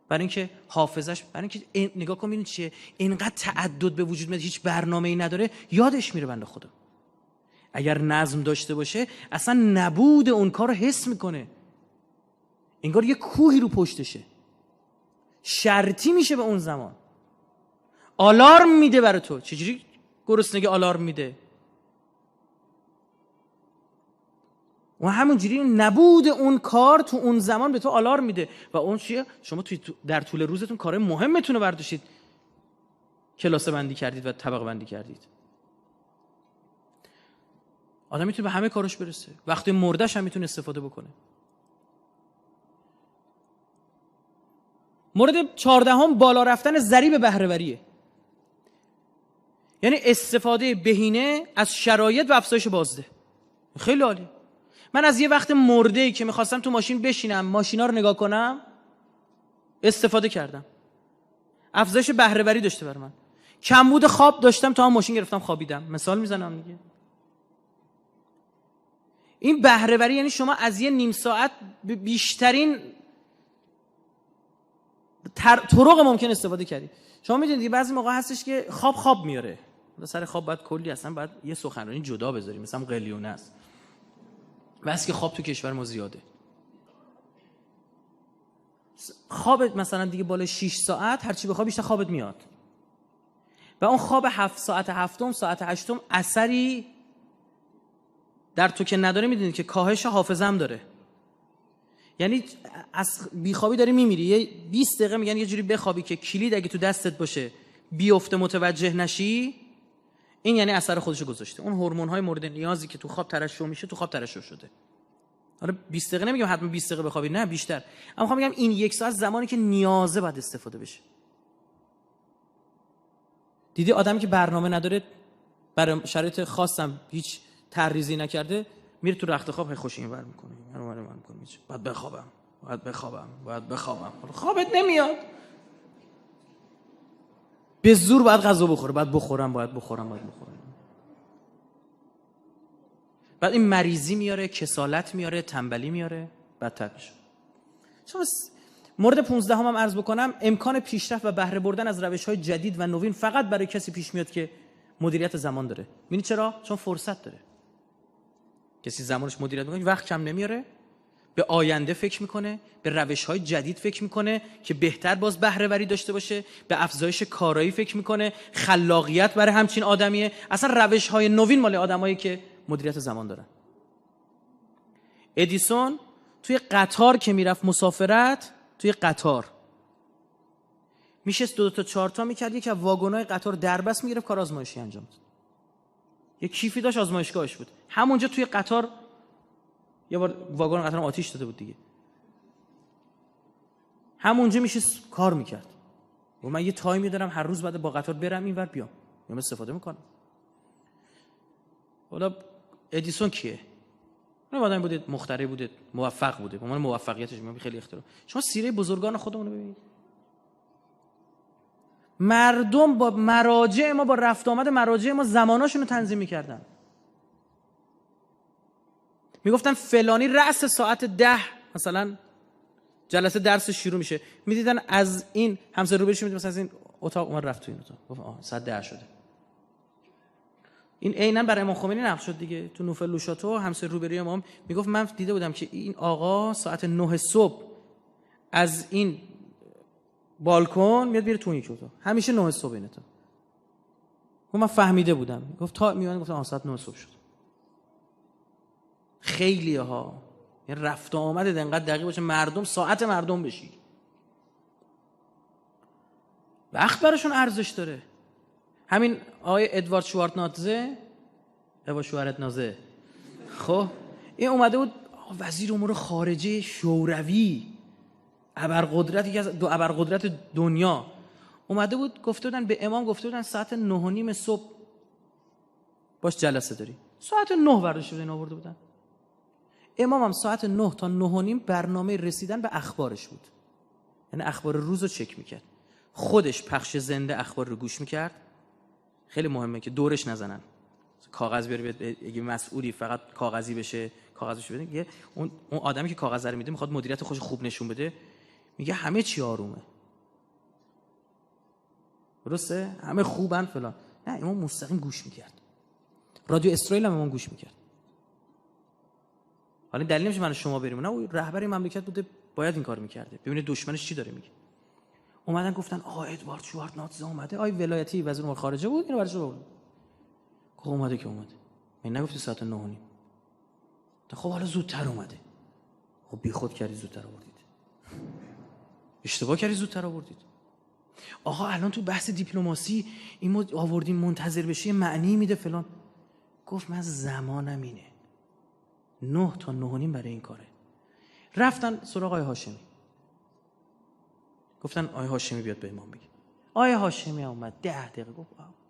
برای اینکه حافظش، برای اینکه نگاه کن ببین چیه، اینقدر تعدد به وجود میاد، هیچ برنامه‌ای نداره، یادش میره بنده خدا. اگر نظم داشته باشه اصلا نبود اون کار رو حس میکنه، انگار یه کوهی رو پشتشه، شرطی میشه به اون زمان. آلارم میده برای تو. چجوری گرسنگی آلارم میده؟ و همونجوری نبود اون کار تو اون زمان به تو آلارم میده. و اون چیه؟ شما در طول روزتون کارهای مهمتون رو برداشتید، کلاسه بندی کردید و طبقه بندی کردید. آدم میتونه به همه کارش برسه، وقتی مردش هم میتونه استفاده بکنه. مورد 14 بالا رفتن ضریب بهره وریه، یعنی استفاده بهینه از شرایط و افزایش بازده. خیلی عالی. من از یه وقت مرده‌ای که میخواستم تو ماشین بشینم ماشینا رو نگاه کنم استفاده کردم، افزایش بهره وری داشته بر من. کمبود خواب داشتم تا هم ماشین گرفتم خوابیدم، مثال میزنم دیگه. این بهره وری یعنی شما از یه نیم ساعت بیشترین طرق ممکن استفاده کردی. شما میدونید بعضی موقع هستش که خواب میاره، سر خواب باید کلی اصلا باید یه سخنرانی جدا بذاریم، مثلا قلیونه است. بس که خواب تو کشور ما زیاده. خوابت مثلا دیگه بالا 6 ساعت، هرچی بخوای بیشتر خوابت میاد. و اون خواب 7 ساعت، هفتم ساعت، هشتم اثری در تو که نداره. میدونید که کاهش حافظه هم داره. یعنی از بیخوابی داری میمیری، یه 20 دقیقه میگن یه جوری بخوابی که کلید اگه تو دستت باشه بیفته متوجه نشی، این یعنی اثر خودشو گذاشته. اون هورمون‌های مورد نیازی که تو خواب ترشح میشه تو خواب ترشح شده. حالا 20 دقیقه نمیگم حتما 20 دقیقه بخوابی، نه بیشتر. اما میخوام بگم این 1 ساعت زمانی که نیازه باید استفاده بشه. دیدی آدمی که برنامه نداره، برای شرایط خاصم هیچ تعریضی نکرده، میره تو رخت خواب خوش اینور میکنه، من میکنه باید بخوابم. خوابت نمیاد. به زور باید غذا بخوره، باید بخورم. بعد این مریضی میاره، کسالت میاره، تنبلی میاره، بدتر میشه. شما مورد 15 هم عرض بکنم، امکان پیشرفت و بهره بردن از روش‌های جدید و نوین فقط برای کسی پیش میاد که مدیریت زمان داره. می‌بینید چرا؟ چون فرصت داره. کسی زمانش مدیریت می‌کنه، وقت کم نمیاره، به آینده فکر میکنه، به روش‌های جدید فکر میکنه که بهتر باز بهره وری داشته باشه، به افزایش کارایی فکر میکنه، خلاقیت برای همچین آدمیه. اصلا روش‌های نوین مال آدمایی که مدیریت زمان دارن. ادیسون توی قطار که میرفت مسافرت، توی قطار میشست 2 تا 4 تا میکرد، یکی از واگن‌های قطار دربست میگرفت، کار آزمایشی انجام داد. یه کیفی داشت آزمایشگاهش بود، همونجا توی قطار یه بار واگن قطار آتیش داده بود دیگه، همونجا میشست کار میکرد. و من یه تایمی دارم هر روز بعد با قطار برم اینور بیام، میام استفاده میکنم. حالا ادیسون کیه؟ اون آدمی بوده، مخترع بوده، موفق بوده. به عنوان موفقیتش میگم خیلی احترام. شما سیره بزرگان خودمون رو ببینید. مردم با مراجع ما، با رفت آمد مراجع ما زماناشون رو تنظیم میکردن. میگفتن فلانی رأس ساعت 10 مثلا جلسه درس شروع میشه، میدیدن از این همسر روبروش میدید مثلا از این اتاق اومد رفت تو این اتاق، گفت ساعت 10 شده. این عیناً برای امام خمینی نقش شد دیگه. تو نوفل لوشاتو همسر روبروی امام میگفت من دیده بودم که این آقا ساعت 9 صبح از این بالکن میاد میره تو این اتاق، همیشه 9 صبح این اتاق. من فهمیده بودم. گفت تا میاد، گفتم ساعت 9 صبح شد. خیلی ها یعنی رفت و آمد انقدر دقیق باشه، مردم ساعت مردم بشی، وقت براشون ارزش داره. همین آقای ادوارد شوارتنازه خب این اومده بود وزیر امور خارجه شوروی، ابرقدرت، یکی از 2 ابرقدرت دنیا، اومده بود گفته بودن به امام، گفته بودن ساعت 9:30 صبح باش جلسه داری. ساعت 9 برداشته بودن آورده بودن. امام هم ساعت 9 تا 9:30 برنامه رسیدن به اخبارش بود، یعنی اخبار روز رو چک میکرد. خودش پخش زنده اخبار رو گوش میکرد. خیلی مهمه که دورش نزنن. کاغذ بیاری بگی مسئولی فقط کاغذی بشه، کاغذش بده. میگه اون آدمی که کاغذ رو میده میخواد مدیریت خودش خوب نشون بده، میگه همه چی آرومه، درسته، همه خوبن فلان. نه، امام مستقیم گوش میکرد. رادیو اسرائیل هم امام گوش میکرد. حالا دلیل نمیشه من شما بریم، نه، او رهبر مملکت بوده، باید این کار میکرده. ببینید دشمنش چی داره میگه. اومدن گفتن آقا ادوارد شوارتنادزه اومده. آقای ولایتی وزیر امور خارجه بود، اینو برش آورد. گفت اومده که اومده. من نگفتی ساعت 9:30. خب حالا زودتر اومده. خب بیخود کردی زودتر آوردید. اشتباه کردی زودتر آوردید. آقا الان تو بحث دیپلماسی این ما آوردیم منتظر بشی معنی میده فلان. گفت من زمانم اینه. 9 تا 9:30 برای این کاره. رفتن سراغ آقای هاشمی. گفتن آقای هاشمی بیاد به امام بگه. آقای هاشمی اومد 10 دقیقه گفت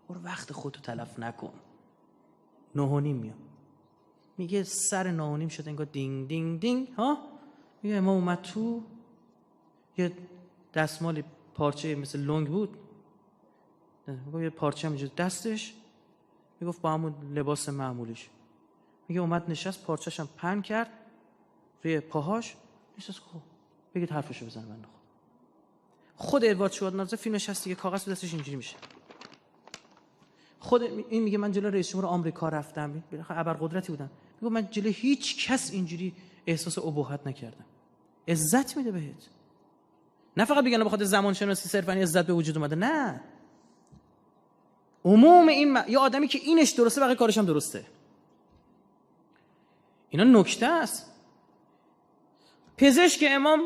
برو وقت خودتو تلف نکن. 9:30 میام. میگه سر 9:30 شد انگار دینگ دینگ دینگ ها. میگه امام اومد تو، یه دستمالی پارچه مثل لنگ بود، یه پارچه هم دستش، میگفت با همون لباس معمولیش. میگه اومد نشست، پارچه‌ش هم پهن کرد روی پاهاش، نشست. خب بگید حرفشو بزن. من خود ادوارد شوارتنادزه فیلمش هست دیگه، کاغذ دستش اینجوری میشه. خود این میگه من جلوی رئیس جمهور آمریکا رفتم، بالاخره ابرقدرتی بودن، میگه من جلوی هیچ کس اینجوری احساس ابهت نکردم. عزت میده بهت. نه فقط بگن بخاطر زمان شناسی صرفا عزت به وجود اومده، نه، عموم این یه آدمی که اینش درسته بقیه کارش هم درسته. اینا نکته است. پزشک امام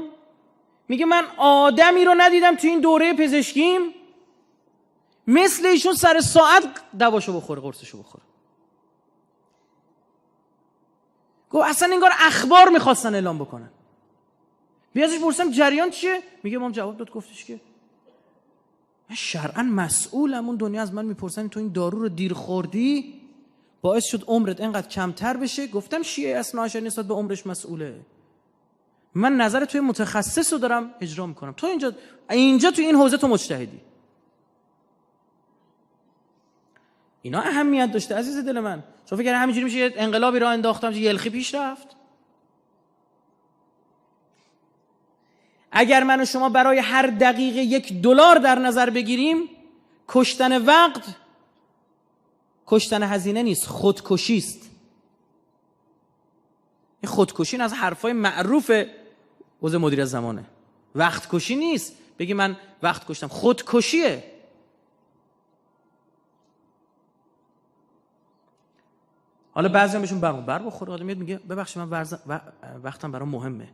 میگه من آدمی رو ندیدم تو این دوره پزشکیم مثل ایشون سر ساعت دواشو بخوره، قرصشو بخوره. گفت اصلا انگار اخبار میخواستن اعلام بکنن. بیازش پرسیدم جریان چیه؟ میگه امام جواب داد، گفتش که من شرعاً مسئولم، اون دنیا از من میپرسن تو این دارو رو دیر خوردی باعث شد عمرت اینقدر کمتر بشه. گفتم شیعه اثنا عشری نسبت به عمرش مسئوله. من نظر توی متخصص رو دارم اجرا میکنم. تو اینجا تو این حوزه تو مجتهدی. اینا اهمیت داشته عزیز دل من. شما فکر همینجوری میشه یه انقلابی راه انداختم که یلخی پیش رفت؟ اگر من و شما برای هر دقیقه $1 در نظر بگیریم، کشتن وقت کشتن هزینه نیست، خودکشی است. این خودکشی از حرفای معروف حوزه مدیریت زمانه. وقت کشی نیست بگی من وقت کشتم، خودکشیه. حالا بعضی هم بهشون بر بخوره، آدم میاد میگه ببخشید من وقتم برام مهمه،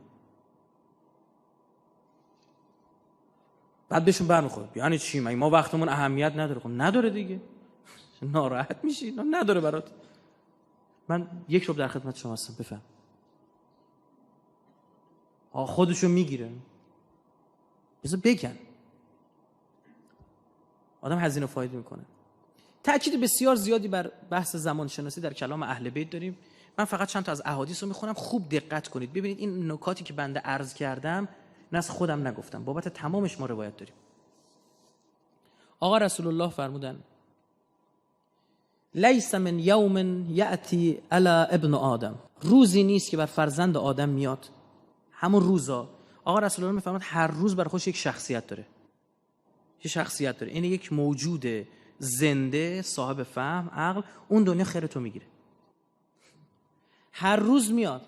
بعد بهشون برمیخوره یعنی چی؟ ما وقتمون اهمیت نداره؟ خب نداره دیگه، ناراحت میشی. نداره برات. من 1 ربع در خدمت شما هستم، بفهم. خودشو میگیره. بذار بگن. آدم هزینه فایده میکنه. تأکید بسیار زیادی بر بحث زمان شناسی در کلام اهل بیت داریم. من فقط چند تا از احادیث رو میخونم، خوب دقت کنید ببینید این نکاتی که بنده عرض کردم نه از خودم نگفتم، بابت تمامش ما روایت داریم. آقا رسول الله فرمودن لیس من یوم یأتی علی ابن آدم، روزی نیست که بر فرزند آدم میاد. همون روزا آقا رسول الله میفرماد هر روز بر خودش یک شخصیت داره. یه شخصیت داره، این یک موجود زنده صاحب فهم عقل، اون دنیا خیر تو میگیره. هر روز میاد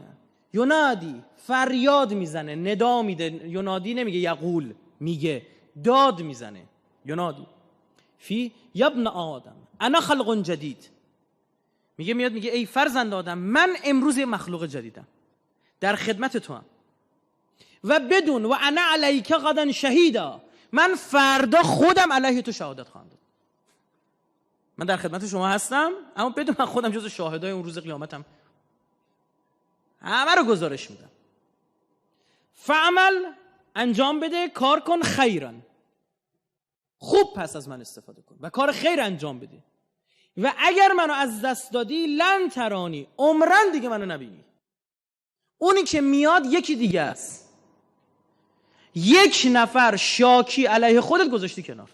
ینادی، فریاد میزنه، ندا میده. ینادی نمیگه یقول، میگه داد میزنه. ینادی فی یبن آدم انا خلق جدید، میگه میاد میگه ای فرزند آدم من امروز یه مخلوق جدیدم، در خدمت تو هم. و بدون و انا علیک غدا شهیدا، من فردا خودم علیه تو شهادت خواهم داد. من در خدمت شما هستم اما بدون من خودم جز شاهدای اون روز قیامتم، همه رو گزارش میدم. فعمل، انجام بده، کار کن، خیرن، خوب پس از من استفاده کن و کار خیر انجام بده. و اگر منو از دست دادی لن ترانی، عمرن دیگه منو نبینی. اونی که میاد یکی دیگه است. یک نفر شاکی علیه خودت گذاشتی کنار،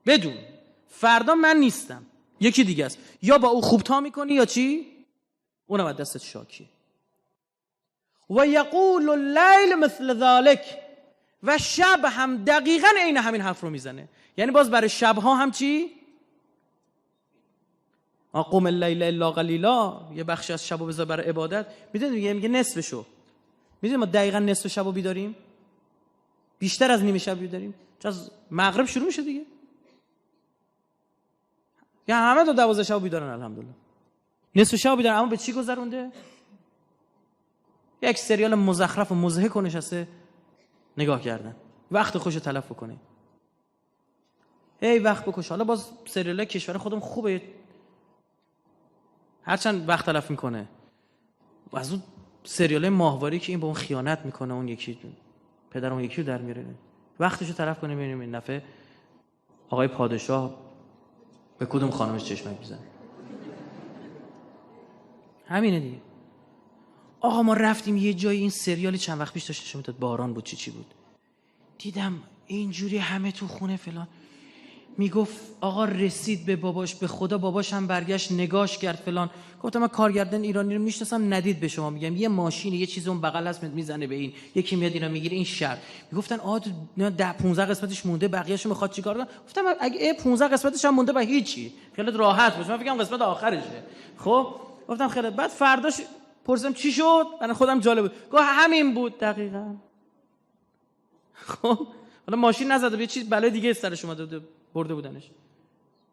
بدون فردا من نیستم، یکی دیگه است. یا با او خوب تا میکنی یا چی؟ اونم از دستت شاکی. و یقول اللیل مثل ذالک، و شب هم دقیقاً عین همین حرف رو میزنه. یعنی باز برای شبها هم چی؟ قم اللیل الا قلیلا، یه بخشی از شبو بذار برای عبادت. میدونید میگه نصفشو. میدونید ما دقیقاً نصف شبو بیداریم، بیشتر از نیمه شب بیداریم. چون از مغرب شروع میشه دیگه. یا همه تا 12 شب بیدارن الحمدلله. نصف شب بیدارن، اما به چی گذرونده؟ یک سریال مزخرف و مضحک نشسته نگاه کردن، وقت خوشو تلف کنه. وقت بکش. حالا باز سریال کشور خودم خوبه، هرچند وقت تلف میکنه. و از اون سریال ماهواری که این با اون خیانت میکنه، اون یکی پدر اون یکی رو در میاره، وقتشو تلف کنه. ببینیم این دفعه آقای پادشاه به کدوم خانمش چشمک میزنه. همینه دیگه. آقا ما رفتیم یه جایی، این سریالی چند وقت پیش داشته میداد، باران بود چی بود، دیدم اینجوری همه تو خونه فلان. میگفت آقا رسید به باباش، به خدا باباش هم برگشت نگاش کرد فلان. گفتم من کارگردان ایرانی رو میشناسم، ندید به شما میگم، یه ماشین یه چیزی اون بغل هست میزنه به این، یکی میاد اینا میگیره این شهر. میگفتن 10-15 قسمتش مونده، بقیه‌اشو میخواد چیکار کنه؟ گفتم اگه 15 قسمتش هم مونده با هیچی، خیالت راحت باش، من فکر کنم قسمت آخرشه. خب گفتم خیلی. بعد فرداش پرسیدم چی شد، من خودم جالب بود. گفت همین بود دقیقاً. خب حالا ماشین نزده، یه چیز بلای دیگه سرش اومده بود، برده بودنش،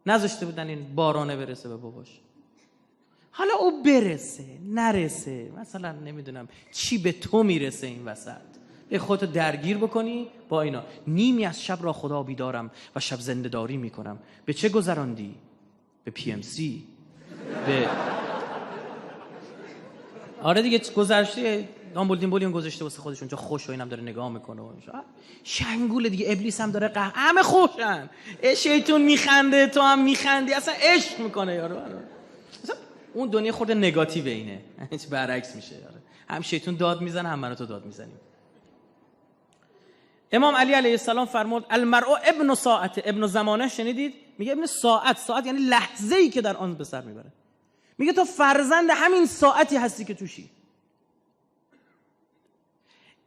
نذاشته بودن این بارانه برسه به باباش. حالا او برسه نرسه، مثلا نمیدونم چی به تو میرسه این وسط، به خودت درگیر بکنی با اینا. نیمی از شب را خدا بیدارم و شب زنده داری میکنم. به چه گذراندی؟ به پی ام سی، به آره دیگه گذشته دامبولدین گذاشته واسه خودش اونجا، خوش و اینم داره نگاه میکنه و شنگوله دیگه. ابلیس هم داره همه خوشن، شیطون میخنده، تو هم میخندی، اصلا عشق میکنه یارو. اصلا اون دنیا خورده نگاتیو اینه، برعکس میشه یارو. هم شیطون داد میزنه، هم من تو داد میزنیم. امام علی علیه السلام فرمود المرء ابن ساعت، ابن زمانه. شنیدید؟ میگه ابن ساعت، ساعت یعنی لحظه‌ای که در آن به سر میبره. میگه تو فرزند همین ساعتی هستی که توشی.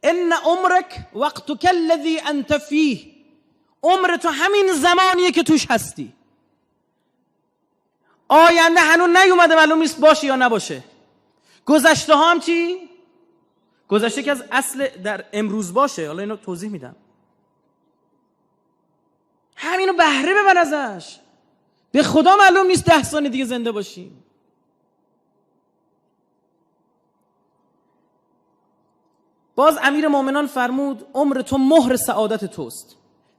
ان عمرک وقتک الذی انت فیه، عمر تو همین زمانیه که توش هستی. آینده هنوز نیومده، معلوم نیست باشه یا نباشه. گذشته ها هم چی؟ گذشته که از اصل در امروز باشه. حالا اینو توضیح میدم. همینو بهره ببر ازش. به خدا معلوم نیست 10 ثانیه دیگه زنده باشیم. باز امیر مومنان فرمود عمر تو مهر سعادت توست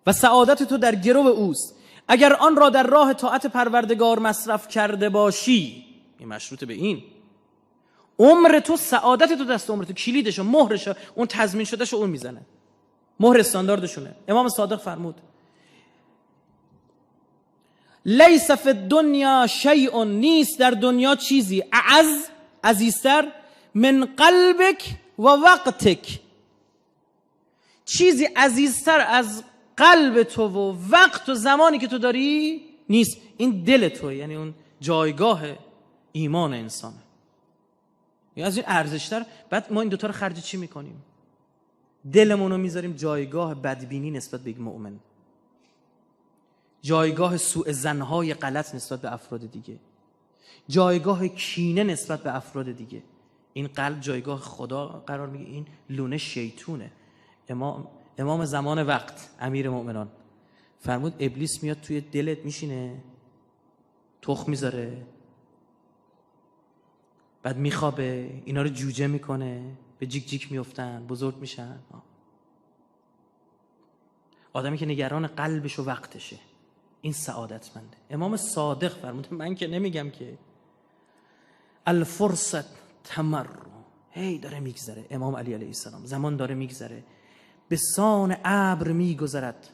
و سعادت تو در گرو اوست. اگر آن را در راه طاعت پروردگار مصرف کرده باشی، این مشروط به این، عمر تو، سعادت تو دست عمر تو، کلیدشو، مهرشو، اون تضمین شدهشو اون میزنه، مهر استانداردشونه. امام صادق فرمود لیس فی الدنیا شیء، نیست در دنیا چیزی عزیزتر من قلبک و وقتک، چیزی عزیزتر از قلب تو و وقت و زمانی که تو داری نیست. این دل تو، یعنی اون جایگاه ایمان انسانه، یعنی از این ارزشتر. بعد ما این دوتا رو خرج چی میکنیم؟ دلمون رو میذاریم جایگاه بدبینی نسبت به یک مؤمن، جایگاه سوء ظن‌های غلط نسبت به افراد دیگه، جایگاه کینه نسبت به افراد دیگه. این قلب جایگاه خدا قرار میگه، این لونه شیطونه. امام زمان وقت امیر مؤمنان فرمود ابلیس میاد توی دلت میشینه، تخم میذاره، بعد میخوابه، اینا رو جوجه میکنه، به جیک جیک میفتن، بزرگ میشن. آدمی که نگران قلبش و وقتشه، این سعادتمنده. امام صادق فرمود من که نمیگم که الفرصت تمر، هی داره میگذره. امام علی علیه السلام زمان داره میگذره، به سان ابر میگذرد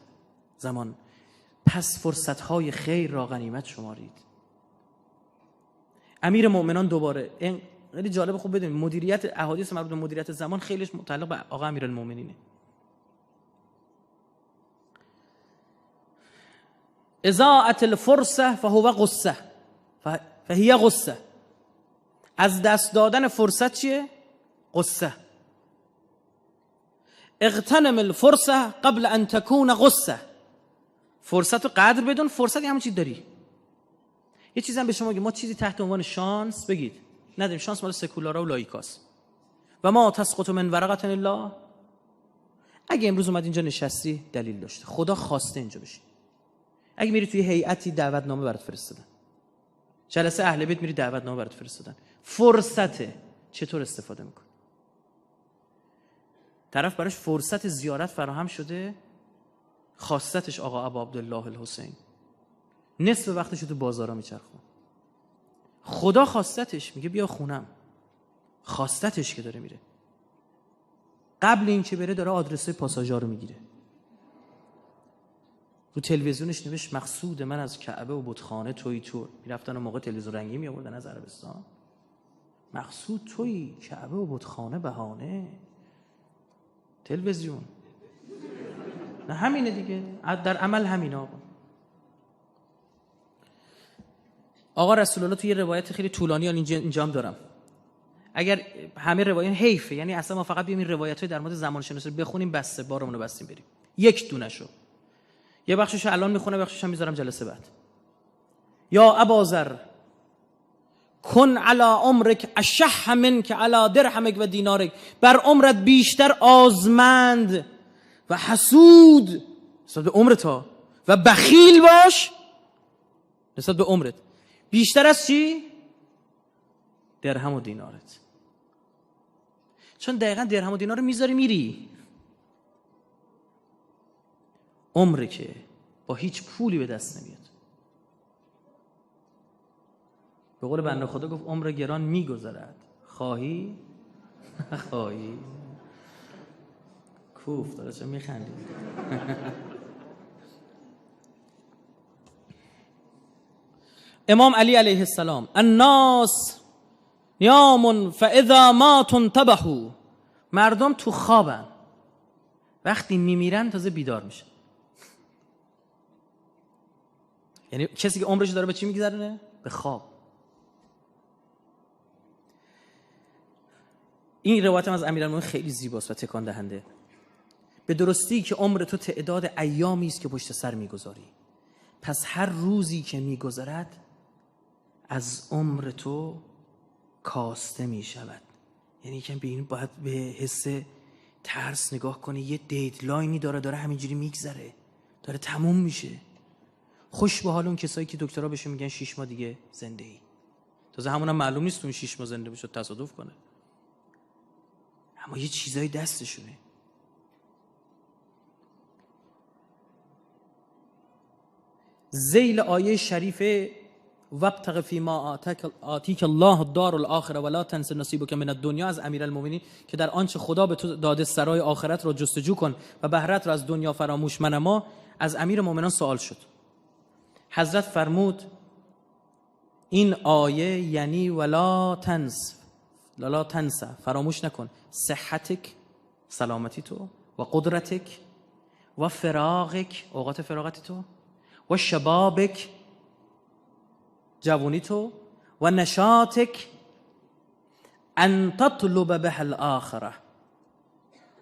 زمان، پس فرصتهای خیر را غنیمت شمارید. امیر مؤمنان دوباره این خیلی جالب، خوب بدونید مدیریت احادیث مربوط به مدیریت زمان خیلیش متعلق به آقا امیرالمومنینه. اضاعت الفرصه فهو غصه فهی غصه. از دست دادن فرصت چیه؟ غصه. اغتنم الفرصه قبل ان تكون غصه. فرصت رو قدر بدون، فرصت همون چیز داری. یه چیزی هم به شما بگم، ما چیزی تحت عنوان شانس بگید نداریم. شانس مال سکولارا و لایکاست. و ما تسقط من ورقه الا. اگه امروز اومد اینجا نشستی دلیل داشته، خدا خواسته اینجا بشی. اگه میری توی هیئتی دعوتنامه برات فرستادن، جلسه اهل بیت میری دعوتنامه برات فرستادن، فرصته، چطور استفاده میکنی؟ طرف براش فرصت زیارت فراهم شده، خواستتش آقا ابا عبدالله الحسین، نصف وقتش تو بازارا میچرخون. خدا خواستتش، میگه بیا خونم. خواستتش که داره میره. قبل این که بره داره آدرس پاساژا رو میگیره. رو تلویزیونش نوشت مقصود من از کعبه و بتخانه تویی تو. میرفتن اون موقع تلویزیون رنگی می آوردن از عربستان. مقصود تویی، کعبه و بتخانه بهانه. تلویزیون نه همینه دیگه، در عمل همینه. آقا رسول الله توی یه روایت خیلی طولانی اینجا هم دارم، اگر همه روایت حیفه، یعنی اصلا ما فقط بیایم این روایت‌های در مورد زمان شناسی بخونیم بسته، بارمون رو بستیم بریم. یک دونه‌شو، یه بخشش الان میخونه، بخشش هم میذارم جلسه بعد. یا ابازر کن علی عمرک اشح منک علی درهمک و دینارک. بر عمرت بیشتر آزمند و حسود نسبت به عمرت ها، و بخیل باش نسبت به عمرت بیشتر از چی؟ درهم و دینارت. چون دقیقا درهم و دینار رو میذاری میری. عمره که با هیچ پولی به دست نمیاد. به قول بنده خدا گفت عمر گران میگذرد، خواهی خواهی. کوف داره چه میخندی. امام علی علیه السلام الناس نیام فاذا ماتوا انتبهوا. مردم تو خوابن، وقتی میمیرن تازه بیدار میشن. یعنی کسی که عمرش داره به چی میگذرونه؟ به خواب. این روایت از امیرالمومنین خیلی زیباست و تکان دهنده. به درستی که عمر تو تعداد ایامی است که پشت سر میگذاری، پس هر روزی که میگذرد از عمر تو کاسته میشود. یعنی که به این باید به حس ترس نگاه کنی. یه دیدلاینی داره همینجوری میگذره، داره تموم میشه. خوش به حال اون کسایی که دکترها بهشون میگن 6 ماه دیگه زنده ای. تازه همونم معلوم نیست اون 6 ماه زنده بشه، تصادف کنه. اما یه چیزای دستشونه. ذیل آیه شریفه وابتغ فیما آتیک الله الدار الاخره ولا تنس نصیبک من الدنیا از امیرالمومنین که در آنچه خدا به تو داده سرای آخرت را جستجو کن و بهرت را از دنیا فراموش منما. از امیر مومنان سوال شد. حضرت فرمود این آیه یعنی ولا تنس فراموش نکن صحتک سلامتی تو و قدرتک و فراغک اوقات فراغت تو و شبابک جوانی تو و نشاطک ان تطلب به الاخره.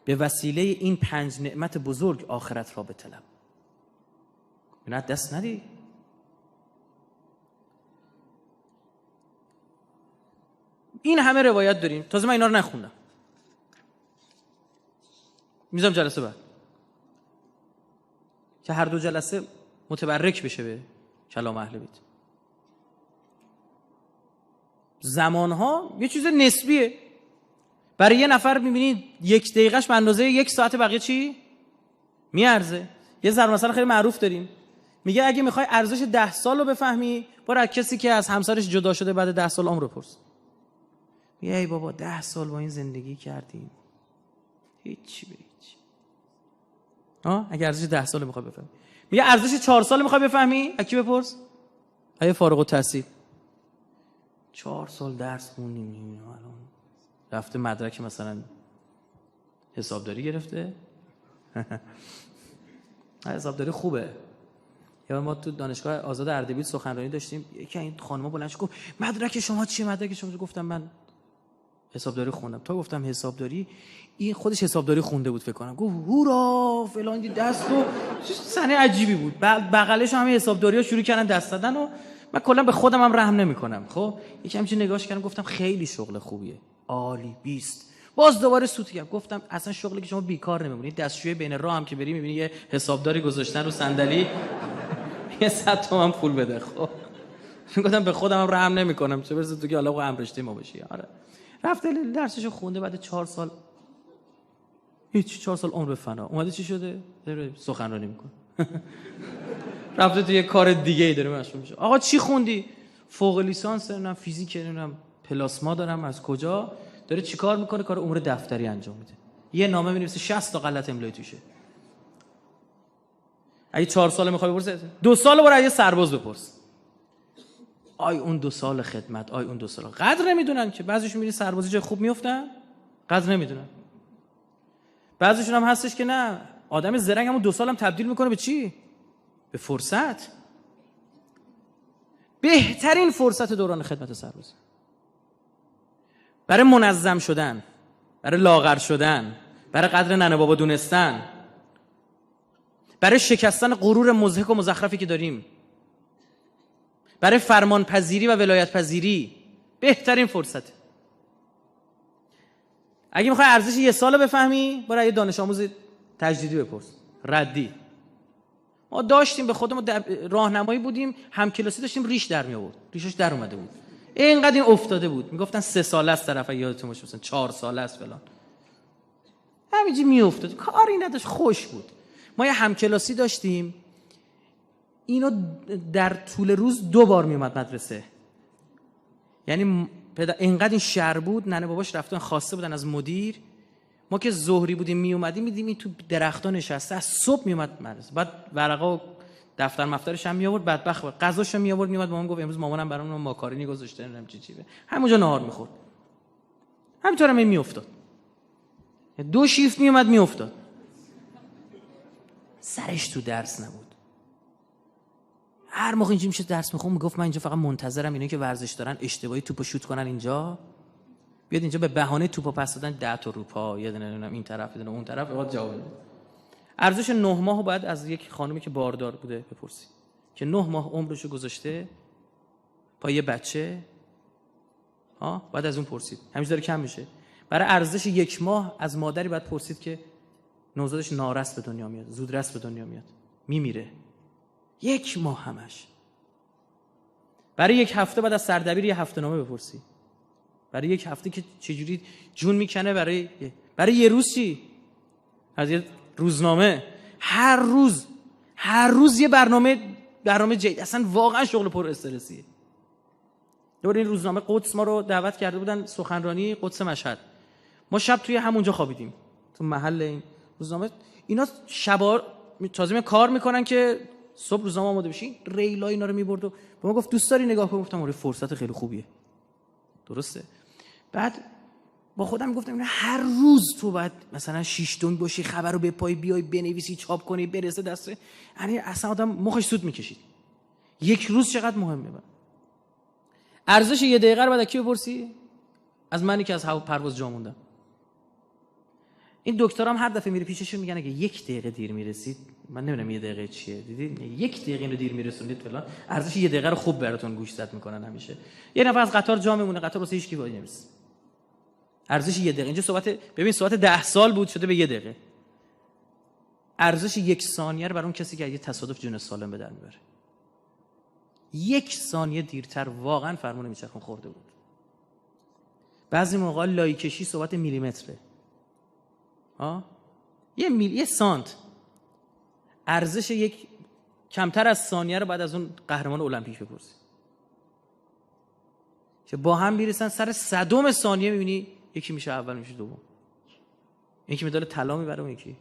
به وسیله این 5 نعمت بزرگ آخرت را بطلب. نه دست ندی. این همه روایت داریم، تازه من اینا رو نخوندم، میذارم جلسه بعد که هر دو جلسه متبرک بشه به کلام اهل بیت. زمانها یه چیز نسبیه. برای یه نفر میبینید 1 دقیقهش به اندازه 1 ساعت بقیه چی میارزه. یه ضرب مثلا خیلی معروف داریم، میگه اگه میخوای ارزش 10 سال رو بفهمی برو از کسی که از همسرش جدا شده بعد 10 سال عمر بپرس. میگه ای بابا 10 سال با این زندگی کردیم هیچی به هیچ. اگه ارزش 10 سال میخوای بفهمی. میگه ارزش 4 سال میخوای بفهمی از کی بپرس؟ آیه فارغ التحصیل. 4 سال درس خوندیم، الان رفته مدرک مثلا حسابداری گرفته. حسابداری خوبه. یا ما تو دانشگاه آزاد اردبیل سخنرانی داشتیم، یکی این خانم‌ها بلند شد گفت مدرک شما چیه؟ مدرک شما؟ گفتم من حسابداری خوندم. تا گفتم حسابداری، این خودش حسابداری خونده بود فکر کنم. گفت هورا فلان، دستو صحنه عجیبی بود. بغلش همه حسابداری‌ها شروع کردن دست دادن و من کلا به خودم هم رحم نمی‌کنم. خب یکی همچین نگاهش کردم، گفتم خیلی شغل خوبیه، عالی 20. باز دوباره سوت کردم، گفتم اصلا شغلی که شما بیکار نمیمونید. دستشوی بین راه هم که بری می‌بینی یه حسابداری گذاشتن رو صندلی، یه 100 تومن پول بده. خب گفتم به خودم هم رحم نمی‌کنم، چه برسه تو که حالا امرشته ما بشی. آره رفته درسشو خونده، بعد 4 سال هیچ 4 سال عمر به فنا اومده. چی شده؟ داره سخنرانی میکنه. رفته تو یه کار دیگه ای داره مشغول میشه. آقا چی خوندی؟ فوق لیسانس دارم، فیزیک دارم، پلاسما دارم. از کجا؟ داره چیکار میکنه؟ کار امور دفتری انجام میده. یه نامه می‌نویسه 60 تا غلط املایی توشه. اگه 4 سال میخوای بپرس، 2 سال برای یه سرباز بپرس. آی اون 2 سال خدمت، آی اون 2 سال. قدر نمیدونن که بعضیشون میرین سربازی جای خوب میافتن، قدر نمیدونن. بعضیشون هم هستش که نه، آدم زرنگ همون 2 سالم تبدیل میکنه به چی؟ به فرصت. بهترین فرصت دوران خدمت سربازی برای منظم شدن، برای لاغر شدن، برای قدر ننه بابا دونستن، برای شکستن غرور مضحک و مزخرفی که داریم، برای فرمان پذیری و ولایت پذیری. بهترین فرصت. اگه میخوای ارزش یه سال بفهمی، برای یه دانش آموز تجدیدی بپرس، ردی. ما داشتیم به خودمون راهنمایی بودیم، هم کلاسی داشتیم، ریش در می آورد، ریشش در اومده بود، اینقدر این افتاده بود. میگفتن 3 ساله است طرف، یادتون باشه مثلا 4 ساله است فلان، همینجوری میافتاد، کاری نداشت، خوش بود. ما یه هم کلاسی داشتیم، اینو در طول روز 2 بار میومد مدرسه. یعنی اینقدر این شر بود، ننه باباش رفتن خواسته بودن از مدیر. ما که ظهری بودیم می اومدیم، میدیم این تو درختا نشسته، از صبح میومد مدرسه. بعد ورقا و دفتر مفترش هم می آورد، بدبخت غذاشو می آورد، میومد مامان گفت امروز مامانم برامون ماکارونی گذاشته، نمیدونم چی. همونجا نهار میخورد. همینطور هم میافتاد. 2 شیفت میومد میافتاد. سرش تو درس نبود. هر موقع اینجا میشه درس میخوام، میگفت من اینجا فقط منتظرم اینایی که ورزش دارن اشتباهی توپو شوت کنن اینجا، بیاد اینجا به بهانه توپو پس دادن 10 تا رو پا، یه دونه نمیدونم این طرف یه دونه اون طرف، بعد جواب بده. ارزش 9 ماهو بعد از یک خانومی که باردار بوده بپرسی که 9 ماه عمرشو گذاشته پای یه بچه، بعد از اون پرسید. همینجوری داره کم میشه. برای ارزش 1 ماه از مادری بعد پرسید که نوزادش نارس به دنیا میاد، زودرس به دنیا میاد، میمیره. 1 ماه همش. برای 1 هفته بعد از سردبیر یه هفته نامه بپرسی. برای 1 هفته که چجوری جون میکنه، برای یه روز چی؟ از یه روزنامه. هر روز یه برنامه جدید. اصلا واقعا شغل پر استرسیه. دوباره این روزنامه قدس ما رو دعوت کرده بودن سخنرانی قدس مشهد. ما شب توی همونجا خوابیدیم، تو محل این روزنامه. اینا شبا تازه کار میکنن که صبح روزنامه آماده بشین. ریلا اینا رو میبرد و به ما گفت دوست داری نگاه کنی؟ گفتم آره، فرصت خیلی خوبیه. درسته. بعد با خودم میگفتم هر روز تو باید مثلا 6 تون باشی، خبر رو به پای بیای بنویسی، چاپ کنی، برسه دست. یعنی اصلا آدم مخش سود میکشید. 1 روز چقدر مهمه. ارزش 1 دقیقه رو بعد کی بپرسی؟ از منی که از پرواز جا موندم. این دکترام هر دفعه میره پیششون میگن اگه 1 دقیقه دیر میرسید، من نمیدونم 1 دقیقه چیه، دیدید 1 دقیقه اینو دیر میرسوندید فلان، ارزش 1 دقیقه رو خوب براتون گوشزد میکنن همیشه. یه نفر از قطار جا میمونه، قطار واسه هیچ کی وای نمیسه. ارزش 1 دقیقه. اینجا ببین صحبت 10 سال بود شده به 1 دقیقه. ارزش 1 ثانیه رو برای اون کسی که یه تصادف جون سالم به در میبره. 1 ثانیه دیرتر واقعا فرمون میچرخون خورده بود. بعضی موقع لایکشی صحبت میلیمتره. یه سانت. ارزش کمتر از ثانیه رو بعد از اون قهرمان المپیک بپرسی که با هم میرسن سر 100م ثانیه، میبینی یکی میشه اول، میشه دوم، یکی مدال طلا میبره، اون یکی